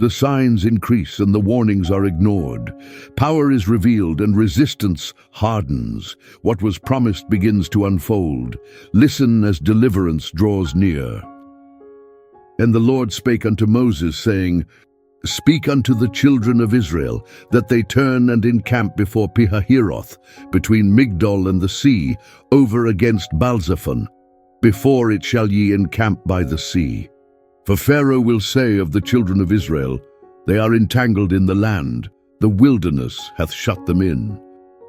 The signs increase and the warnings are ignored. Power is revealed and resistance hardens. What was promised begins to unfold. Listen as deliverance draws near. And the Lord spake unto Moses, saying, Speak unto the children of Israel, that they turn and encamp before Pihahiroth, between Migdol and the sea, over against Baalzephon. Before it shall ye encamp by the sea. For Pharaoh will say of the children of Israel, They are entangled in the land, the wilderness hath shut them in.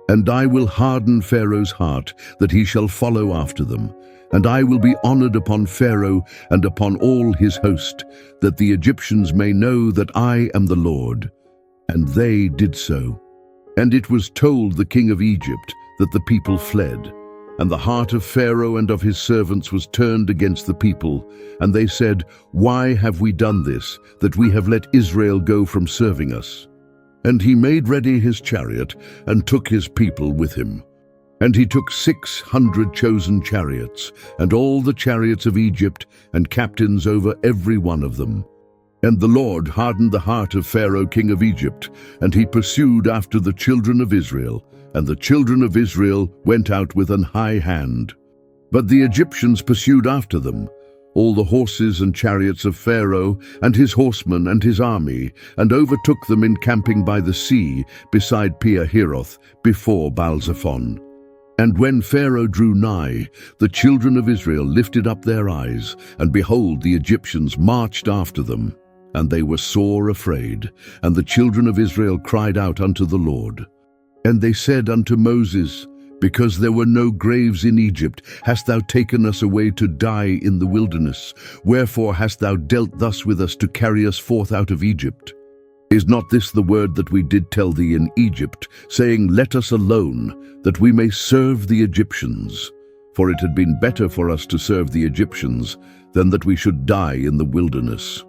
And I will harden Pharaoh's heart, that he shall follow after them. And I will be honored upon Pharaoh and upon all his host, that the Egyptians may know that I am the Lord. And they did so. And it was told the king of Egypt that the people fled. And the heart of Pharaoh and of his servants was turned against the people. And they said, Why have we done this, that we have let Israel go from serving us? And he made ready his chariot, and took his people with him. And he took 600 chosen chariots, and all the chariots of Egypt, and captains over every one of them. And the Lord hardened the heart of Pharaoh king of Egypt, and he pursued after the children of Israel. And the children of Israel went out with an high hand. But the Egyptians pursued after them, all the horses and chariots of Pharaoh, and his horsemen and his army, and overtook them encamping by the sea, beside Pihahiroth, before Baalzephon. And when Pharaoh drew nigh, the children of Israel lifted up their eyes, and behold, the Egyptians marched after them. And they were sore afraid, and the children of Israel cried out unto the Lord. And they said unto Moses, Because there were no graves in Egypt, hast thou taken us away to die in the wilderness? Wherefore hast thou dealt thus with us to carry us forth out of Egypt? Is not this the word that we did tell thee in Egypt, saying, Let us alone, that we may serve the Egyptians? For it had been better for us to serve the Egyptians, than that we should die in the wilderness.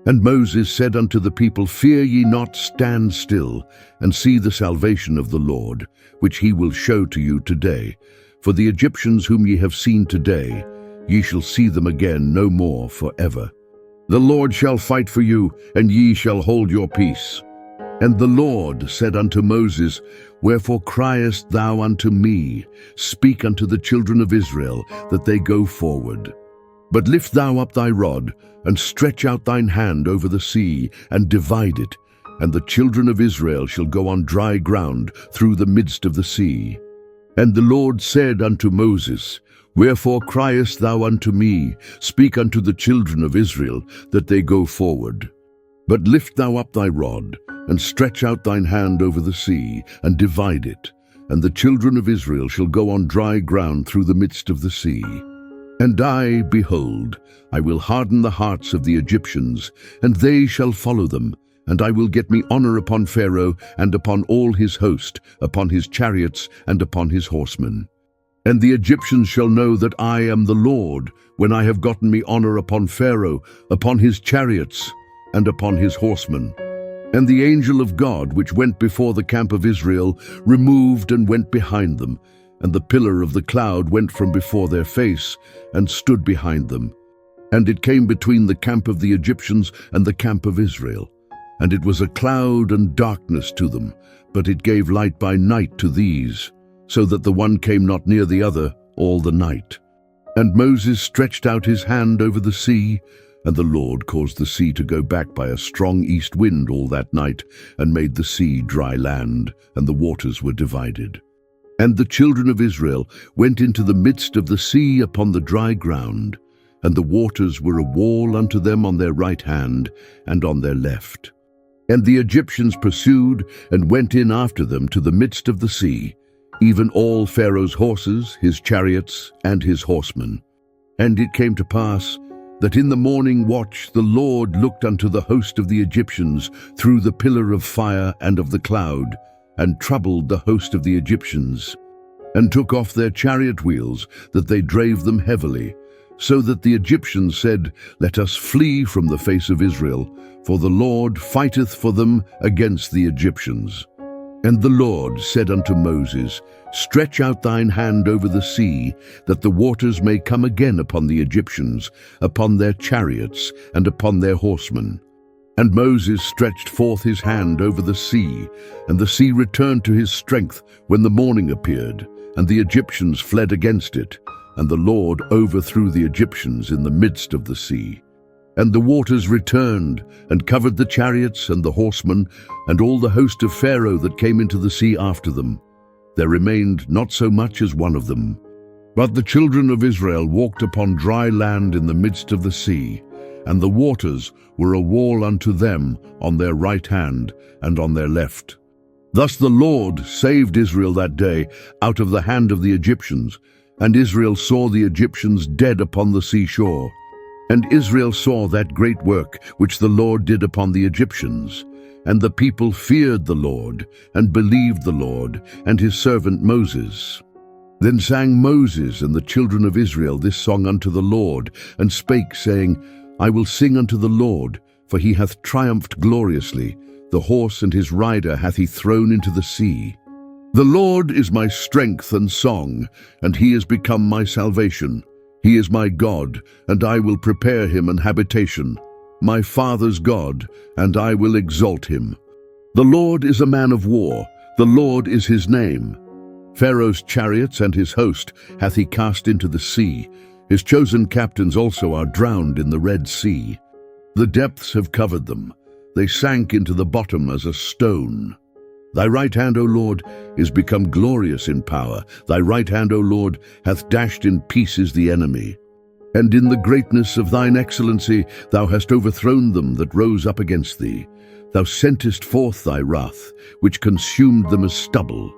And Moses said unto the people, Fear ye not, stand still, and see the salvation of the Lord, which he will show to you today. For the Egyptians whom ye have seen today, ye shall see them again no more forever. The Lord shall fight for you, and ye shall hold your peace. And the Lord said unto Moses, Wherefore criest thou unto me? Speak unto the children of Israel, that they go forward. But lift thou up thy rod, and stretch out thine hand over the sea, and divide it, and the children of Israel shall go on dry ground through the midst of the sea. And the Lord said unto Moses, Wherefore criest thou unto me? Speak unto the children of Israel, that they go forward. But lift thou up thy rod, and stretch out thine hand over the sea, and divide it, and the children of Israel shall go on dry ground through the midst of the sea. And I, behold, I will harden the hearts of the Egyptians, and they shall follow them. And I will get me honor upon Pharaoh, and upon all his host, upon his chariots, and upon his horsemen. And the Egyptians shall know that I am the Lord, when I have gotten me honor upon Pharaoh, upon his chariots, and upon his horsemen. And the angel of God, which went before the camp of Israel, removed and went behind them. And the pillar of the cloud went from before their face, and stood behind them. And it came between the camp of the Egyptians and the camp of Israel. And it was a cloud and darkness to them, but it gave light by night to these, so that the one came not near the other all the night. And Moses stretched out his hand over the sea, and the Lord caused the sea to go back by a strong east wind all that night, and made the sea dry land, and the waters were divided. And the children of Israel went into the midst of the sea upon the dry ground, and the waters were a wall unto them on their right hand and on their left. And the Egyptians pursued and went in after them to the midst of the sea, even all Pharaoh's horses, his chariots, and his horsemen. And it came to pass that in the morning watch the Lord looked unto the host of the Egyptians through the pillar of fire and of the cloud, and troubled the host of the Egyptians, and took off their chariot wheels, that they drave them heavily, so that the Egyptians said, Let us flee from the face of Israel, for the Lord fighteth for them against the Egyptians. And the Lord said unto Moses, Stretch out thine hand over the sea, that the waters may come again upon the Egyptians, upon their chariots, and upon their horsemen. And Moses stretched forth his hand over the sea, and the sea returned to his strength when the morning appeared, and the Egyptians fled against it, and the Lord overthrew the Egyptians in the midst of the sea. And the waters returned, and covered the chariots and the horsemen, and all the host of Pharaoh that came into the sea after them. There remained not so much as one of them. But the children of Israel walked upon dry land in the midst of the sea, and the waters were a wall unto them on their right hand and on their left. Thus the Lord saved Israel that day out of the hand of the Egyptians, and Israel saw the Egyptians dead upon the seashore. And Israel saw that great work which the Lord did upon the Egyptians. And the people feared the Lord, and believed the Lord, and his servant Moses. Then sang Moses and the children of Israel this song unto the Lord, and spake, saying, I will sing unto the Lord, for he hath triumphed gloriously. The horse and his rider hath he thrown into the sea. The Lord is my strength and song, and he is become my salvation. He is my God, and I will prepare him an habitation. My father's God, and I will exalt him. The Lord is a man of war, the Lord is his name. Pharaoh's chariots and his host hath he cast into the sea. His chosen captains also are drowned in the Red Sea. The depths have covered them. They sank into the bottom as a stone. Thy right hand, O Lord, is become glorious in power. Thy right hand, O Lord, hath dashed in pieces the enemy. And in the greatness of thine excellency thou hast overthrown them that rose up against thee. Thou sentest forth thy wrath, which consumed them as stubble.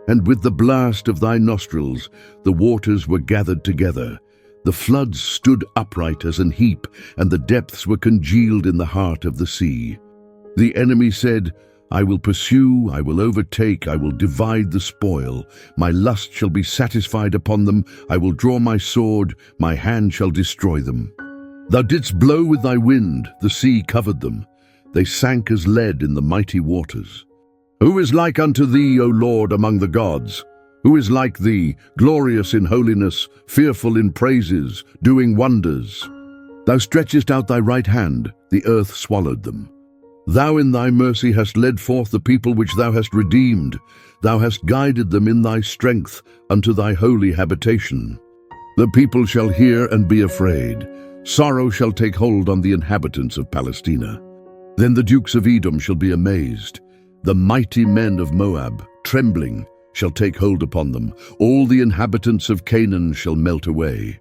And with the blast of thy nostrils the waters were gathered together. The floods stood upright as an heap, and the depths were congealed in the heart of the sea. The enemy said, I will pursue, I will overtake, I will divide the spoil. My lust shall be satisfied upon them. I will draw my sword, my hand shall destroy them. Thou didst blow with thy wind, the sea covered them. They sank as lead in the mighty waters. Who is like unto thee, O Lord, among the gods? Who is like thee, glorious in holiness, fearful in praises, doing wonders? Thou stretchest out thy right hand, the earth swallowed them. Thou in thy mercy hast led forth the people which thou hast redeemed. Thou hast guided them in thy strength unto thy holy habitation. The people shall hear and be afraid. Sorrow shall take hold on the inhabitants of Palestina. Then the dukes of Edom shall be amazed. The mighty men of Moab, trembling, shall take hold upon them. All the inhabitants of Canaan shall melt away.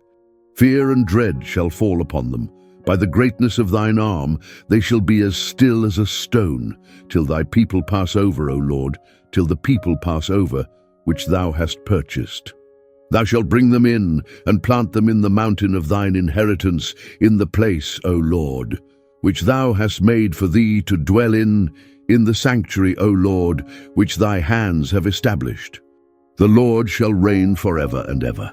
Fear and dread shall fall upon them. By the greatness of thine arm they shall be as still as a stone, till thy people pass over, O Lord, till the people pass over, which thou hast purchased. Thou shalt bring them in, and plant them in the mountain of thine inheritance, in the place, O Lord, which thou hast made for thee to dwell in the sanctuary, O Lord, which thy hands have established. The Lord shall reign forever and ever.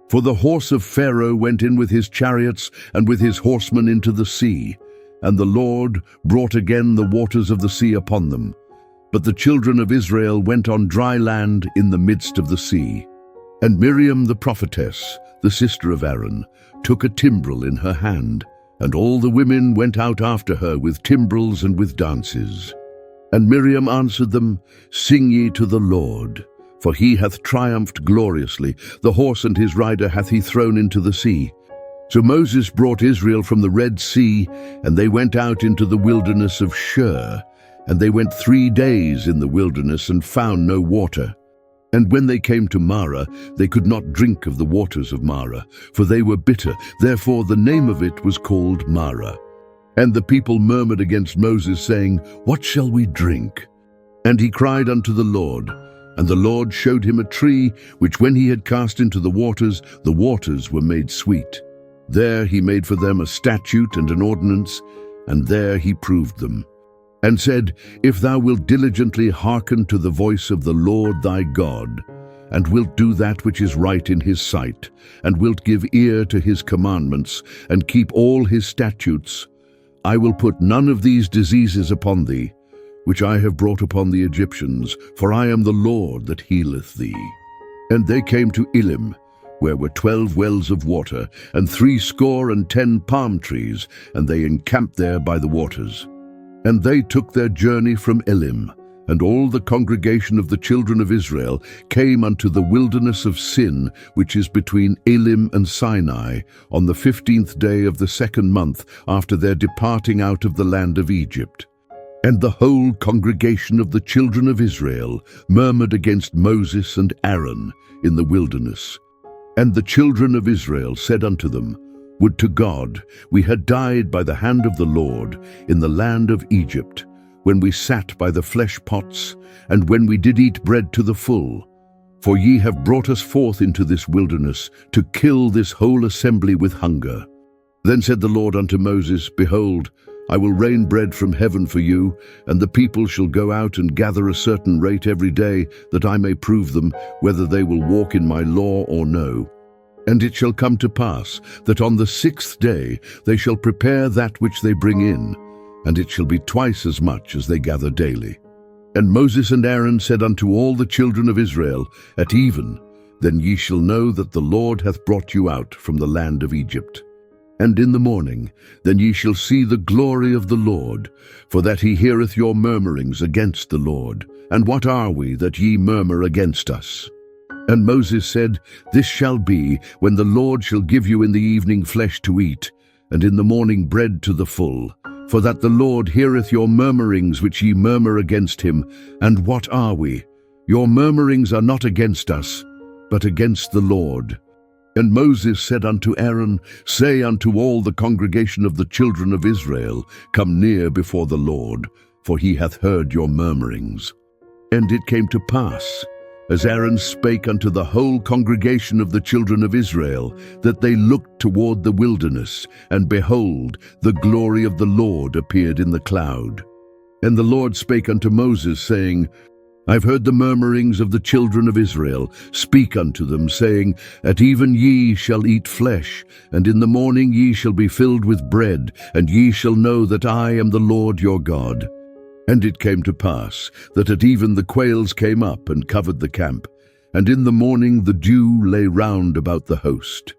For the horse of Pharaoh went in with his chariots and with his horsemen into the sea, and the Lord brought again the waters of the sea upon them. But the children of Israel went on dry land in the midst of the sea. And Miriam the prophetess, the sister of Aaron, took a timbrel in her hand, and all the women went out after her with timbrels and with dances. And Miriam answered them, Sing ye to the Lord, for he hath triumphed gloriously. The horse and his rider hath he thrown into the sea. So Moses brought Israel from the Red Sea, and they went out into the wilderness of Shur. And they went 3 days in the wilderness and found no water. And when they came to Marah, they could not drink of the waters of Marah, for they were bitter. Therefore the name of it was called Marah. And the people murmured against Moses, saying, What shall we drink? And he cried unto the Lord. And the Lord showed him a tree, which when he had cast into the waters were made sweet. There he made for them a statute and an ordinance, and there he proved them. And said, If thou wilt diligently hearken to the voice of the Lord thy God, and wilt do that which is right in his sight, and wilt give ear to his commandments, and keep all his statutes, I will put none of these diseases upon thee, which I have brought upon the Egyptians, for I am the Lord that healeth thee. And they came to Elim, where were 12 wells of water, and 70 palm trees, and they encamped there by the waters. And they took their journey from Elim, and all the congregation of the children of Israel came unto the wilderness of Sin, which is between Elim and Sinai, on the 15th day of the 2nd month after their departing out of the land of Egypt. And the whole congregation of the children of Israel murmured against Moses and Aaron in the wilderness. And the children of Israel said unto them, Would to God we had died by the hand of the Lord in the land of Egypt, when we sat by the flesh pots, and when we did eat bread to the full. For ye have brought us forth into this wilderness, to kill this whole assembly with hunger. Then said the Lord unto Moses, Behold, I will rain bread from heaven for you, and the people shall go out and gather a certain rate every day, that I may prove them, whether they will walk in my law or no. And it shall come to pass, that on the 6th day they shall prepare that which they bring in, and it shall be twice as much as they gather daily. And Moses and Aaron said unto all the children of Israel, At even, then ye shall know that the Lord hath brought you out from the land of Egypt. And in the morning, then ye shall see the glory of the Lord, for that he heareth your murmurings against the Lord. And what are we that ye murmur against us? And Moses said, This shall be, when the Lord shall give you in the evening flesh to eat, and in the morning bread to the full. For that the Lord heareth your murmurings which ye murmur against him. And what are we? Your murmurings are not against us, but against the Lord. And Moses said unto Aaron, Say unto all the congregation of the children of Israel, Come near before the Lord, for he hath heard your murmurings. And it came to pass, as Aaron spake unto the whole congregation of the children of Israel, that they looked toward the wilderness, and behold, the glory of the Lord appeared in the cloud. And the Lord spake unto Moses, saying, I've heard the murmurings of the children of Israel. Speak unto them, saying, At even ye shall eat flesh, and in the morning ye shall be filled with bread, and ye shall know that I am the Lord your God. And it came to pass, that at even the quails came up and covered the camp, and in the morning the dew lay round about the host.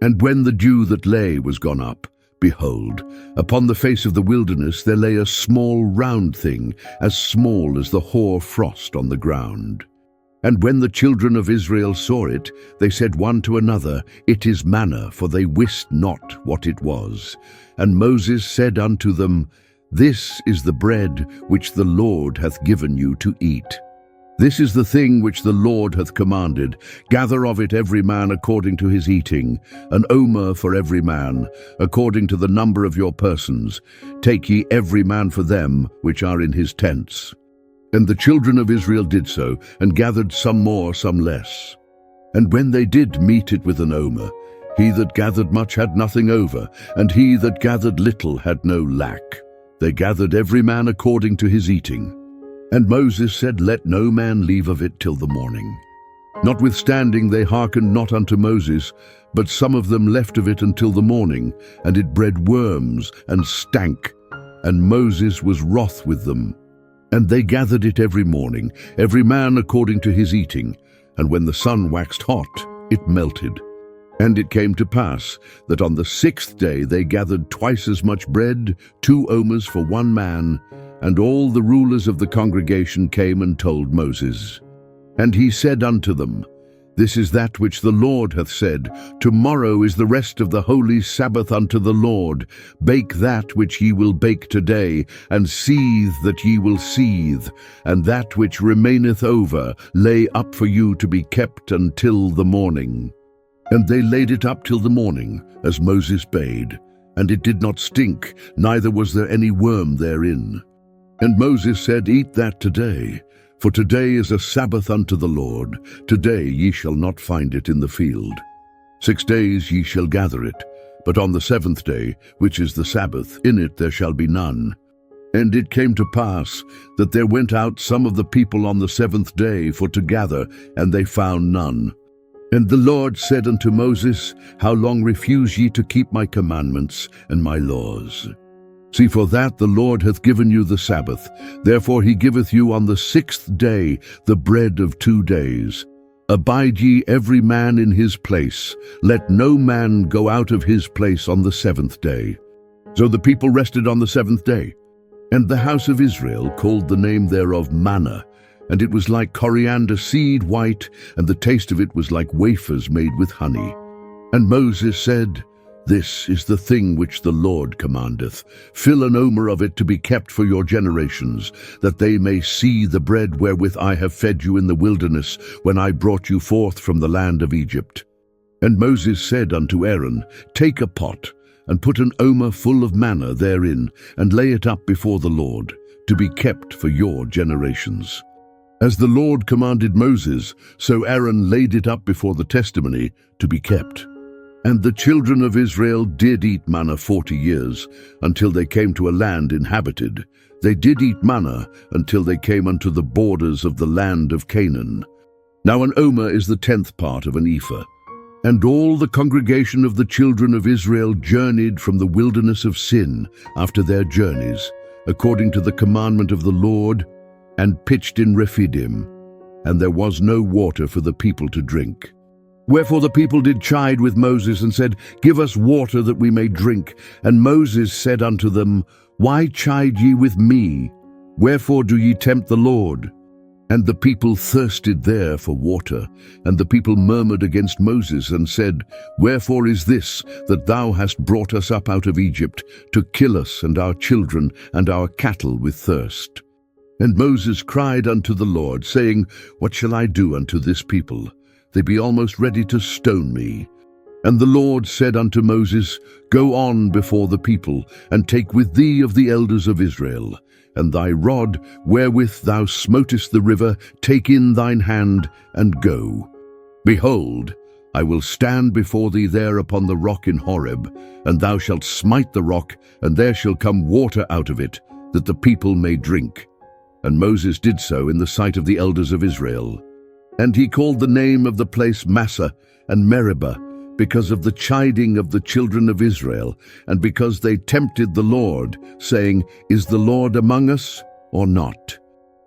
And when the dew that lay was gone up, behold, upon the face of the wilderness there lay a small round thing, as small as the hoar frost on the ground. And when the children of Israel saw it, they said one to another, It is manna, for they wist not what it was. And Moses said unto them, This is the bread which the Lord hath given you to eat. This is the thing which the Lord hath commanded. Gather of it every man according to his eating, an omer for every man, according to the number of your persons. Take ye every man for them which are in his tents. And the children of Israel did so, and gathered some more, some less. And when they did meet it with an omer, he that gathered much had nothing over, and he that gathered little had no lack. They gathered every man according to his eating. And Moses said, Let no man leave of it till the morning. Notwithstanding they hearkened not unto Moses, but some of them left of it until the morning, and it bred worms, and stank. And Moses was wroth with them. And they gathered it every morning, every man according to his eating. And when the sun waxed hot, it melted. And it came to pass that on the 6th day they gathered twice as much bread, 2 omers for one man. And all the rulers of the congregation came and told Moses. And he said unto them, This is that which the Lord hath said, Tomorrow is the rest of the holy Sabbath unto the Lord. Bake that which ye will bake today, and seethe that ye will seethe, and that which remaineth over lay up for you to be kept until the morning. And they laid it up till the morning, as Moses bade. And it did not stink, neither was there any worm therein. And Moses said, Eat that today, for today is a Sabbath unto the Lord. Today ye shall not find it in the field. 6 days ye shall gather it, but on the 7th day, which is the Sabbath, in it there shall be none. And it came to pass that there went out some of the people on the 7th day for to gather, and they found none. And the Lord said unto Moses, How long refuse ye to keep my commandments and my laws? See, for that the Lord hath given you the Sabbath. Therefore he giveth you on the 6th day the bread of 2 days. Abide ye every man in his place. Let no man go out of his place on the 7th day. So the people rested on the 7th day. And the house of Israel called the name thereof manna, and it was like coriander seed white, and the taste of it was like wafers made with honey. And Moses said, This is the thing which the Lord commandeth. Fill an omer of it to be kept for your generations, that they may see the bread wherewith I have fed you in the wilderness, when I brought you forth from the land of Egypt. And Moses said unto Aaron, Take a pot, and put an omer full of manna therein, and lay it up before the Lord, to be kept for your generations. As the Lord commanded Moses, so Aaron laid it up before the testimony, to be kept. And the children of Israel did eat manna 40 years, until they came to a land inhabited. They did eat manna until they came unto the borders of the land of Canaan. Now an omer is the 10th part of an ephah. And all the congregation of the children of Israel journeyed from the wilderness of Sin after their journeys, according to the commandment of the Lord, and pitched in Rephidim. And there was no water for the people to drink. Wherefore the people did chide with Moses, and said, Give us water that we may drink. And Moses said unto them, Why chide ye with me? Wherefore do ye tempt the Lord? And the people thirsted there for water. And the people murmured against Moses, and said, Wherefore is this, that thou hast brought us up out of Egypt, to kill us and our children and our cattle with thirst? And Moses cried unto the Lord, saying, What shall I do unto this people? They be almost ready to stone me. And the Lord said unto Moses, Go on before the people, and take with thee of the elders of Israel. And thy rod, wherewith thou smotest the river, take in thine hand, and go. Behold, I will stand before thee there upon the rock in Horeb, and thou shalt smite the rock, and there shall come water out of it, that the people may drink. And Moses did so in the sight of the elders of Israel. And he called the name of the place Massah and Meribah, because of the chiding of the children of Israel, and because they tempted the Lord, saying, Is the Lord among us, or not?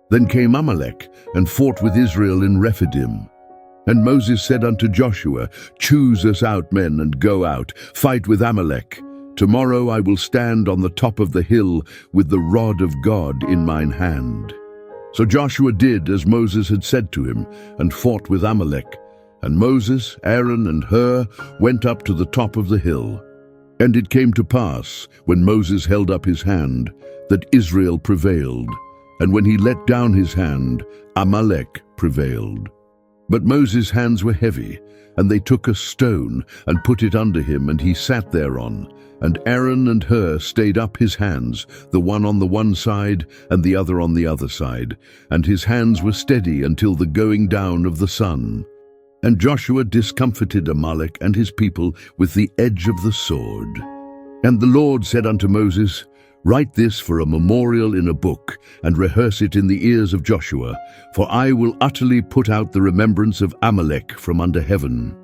Then came Amalek, and fought with Israel in Rephidim. And Moses said unto Joshua, Choose us out men, and go out, fight with Amalek. Tomorrow I will stand on the top of the hill, with the rod of God in mine hand. So Joshua did as Moses had said to him, and fought with Amalek. And Moses, Aaron, and Hur went up to the top of the hill. And it came to pass, when Moses held up his hand, that Israel prevailed. And when he let down his hand, Amalek prevailed. But Moses' hands were heavy, and they took a stone, and put it under him, and he sat thereon. And Aaron and Hur stayed up his hands, the one on the one side, and the other on the other side. And his hands were steady until the going down of the sun. And Joshua discomfited Amalek and his people with the edge of the sword. And the Lord said unto Moses, Write this for a memorial in a book, and rehearse it in the ears of Joshua, for I will utterly put out the remembrance of Amalek from under heaven.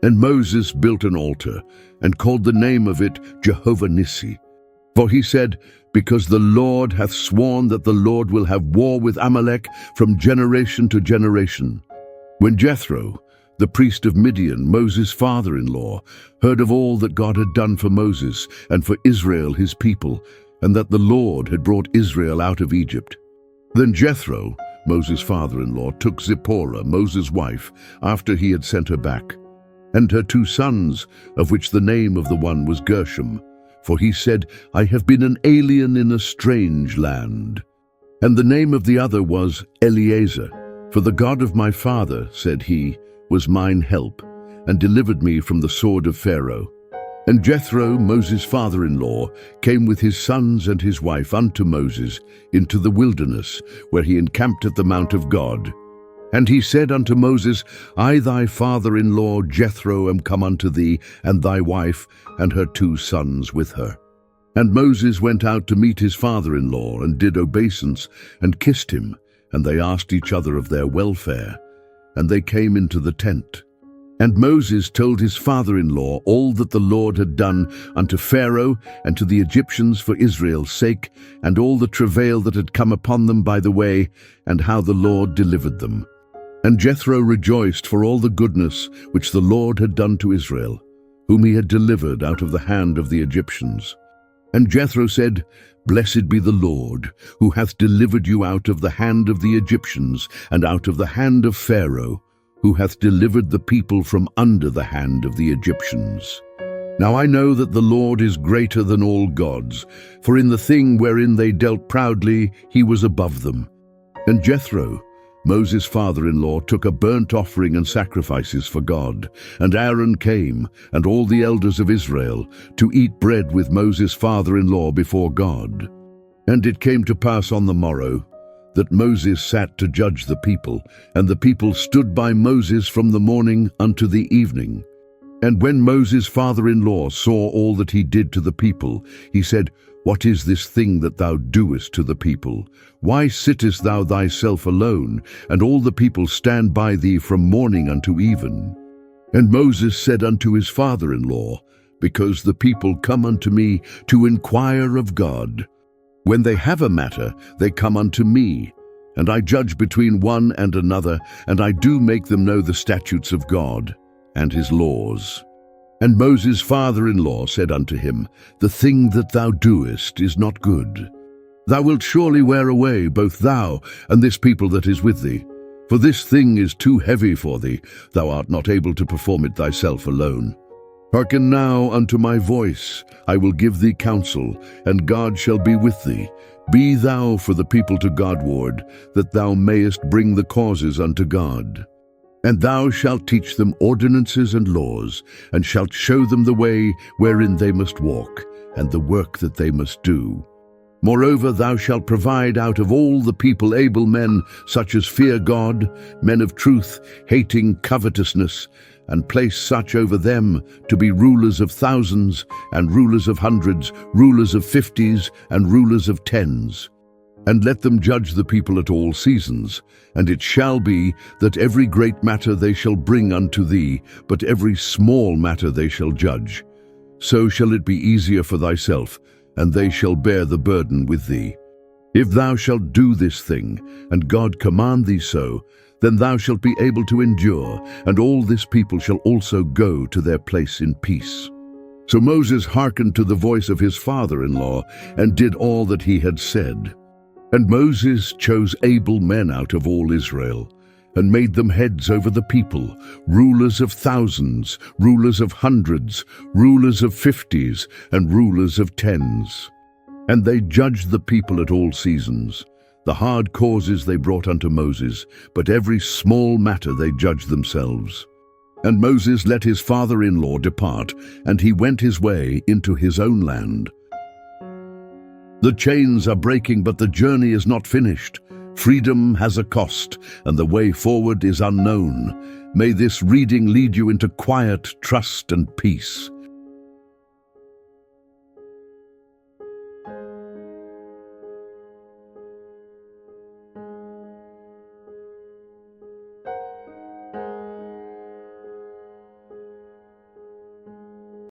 And Moses built an altar, and called the name of it Jehovah Nissi. For he said, Because the Lord hath sworn that the Lord will have war with Amalek from generation to generation. When Jethro, the priest of Midian, Moses' father-in-law, heard of all that God had done for Moses and for Israel his people, and that the Lord had brought Israel out of Egypt. Then Jethro, Moses' father-in-law, took Zipporah, Moses' wife, after he had sent her back, and her 2 sons, of which the name of the one was Gershom, for he said, I have been an alien in a strange land. And the name of the other was Eleazar, for the God of my father, said he, was mine help, and delivered me from the sword of Pharaoh. And Jethro, Moses' father-in-law, came with his sons and his wife unto Moses into the wilderness, where he encamped at the mount of God. And he said unto Moses, I thy father-in-law Jethro am come unto thee, and thy wife, and her 2 sons with her. And Moses went out to meet his father-in-law, and did obeisance, and kissed him, and they asked each other of their welfare. And they came into the tent. And Moses told his father-in-law all that the Lord had done unto Pharaoh and to the Egyptians for Israel's sake, and all the travail that had come upon them by the way, and how the Lord delivered them. And Jethro rejoiced for all the goodness which the Lord had done to Israel, whom he had delivered out of the hand of the Egyptians. And Jethro said, Blessed be the Lord, who hath delivered you out of the hand of the Egyptians, and out of the hand of Pharaoh, who hath delivered the people from under the hand of the Egyptians. Now I know that the Lord is greater than all gods, for in the thing wherein they dealt proudly he was above them. And Jethro, Moses' father-in-law, took a burnt offering and sacrifices for God. And Aaron came, and all the elders of Israel, to eat bread with Moses' father-in-law before God. And it came to pass on the morrow, that Moses sat to judge the people, and the people stood by Moses from the morning unto the evening. And when Moses' father-in-law saw all that he did to the people, he said, What is this thing that thou doest to the people? Why sittest thou thyself alone, and all the people stand by thee from morning unto even? And Moses said unto his father-in-law, Because the people come unto me to inquire of God. When they have a matter, they come unto me, and I judge between one and another, and I do make them know the statutes of God and his laws. And Moses' father-in-law said unto him, The thing that thou doest is not good. Thou wilt surely wear away both thou and this people that is with thee. For this thing is too heavy for thee, thou art not able to perform it thyself alone. Hearken now unto my voice, I will give thee counsel, and God shall be with thee. Be thou for the people to Godward, that thou mayest bring the causes unto God. And thou shalt teach them ordinances and laws, and shalt show them the way wherein they must walk, and the work that they must do. Moreover, thou shalt provide out of all the people able men, such as fear God, men of truth, hating covetousness, and place such over them to be rulers of thousands, and rulers of hundreds, rulers of fifties, and rulers of tens. And let them judge the people at all seasons. And it shall be that every great matter they shall bring unto thee, but every small matter they shall judge. So shall it be easier for thyself, and they shall bear the burden with thee. If thou shalt do this thing, and God command thee so, then thou shalt be able to endure, and all this people shall also go to their place in peace. So Moses hearkened to the voice of his father-in-law, and did all that he had said. And Moses chose able men out of all Israel, and made them heads over the people, rulers of thousands, rulers of hundreds, rulers of fifties, and rulers of tens. And they judged the people at all seasons. The hard causes they brought unto Moses, but every small matter they judged themselves. And Moses let his father-in-law depart, and he went his way into his own land. The chains are breaking, but the journey is not finished. Freedom has a cost, and the way forward is unknown. May this reading lead you into quiet trust and peace.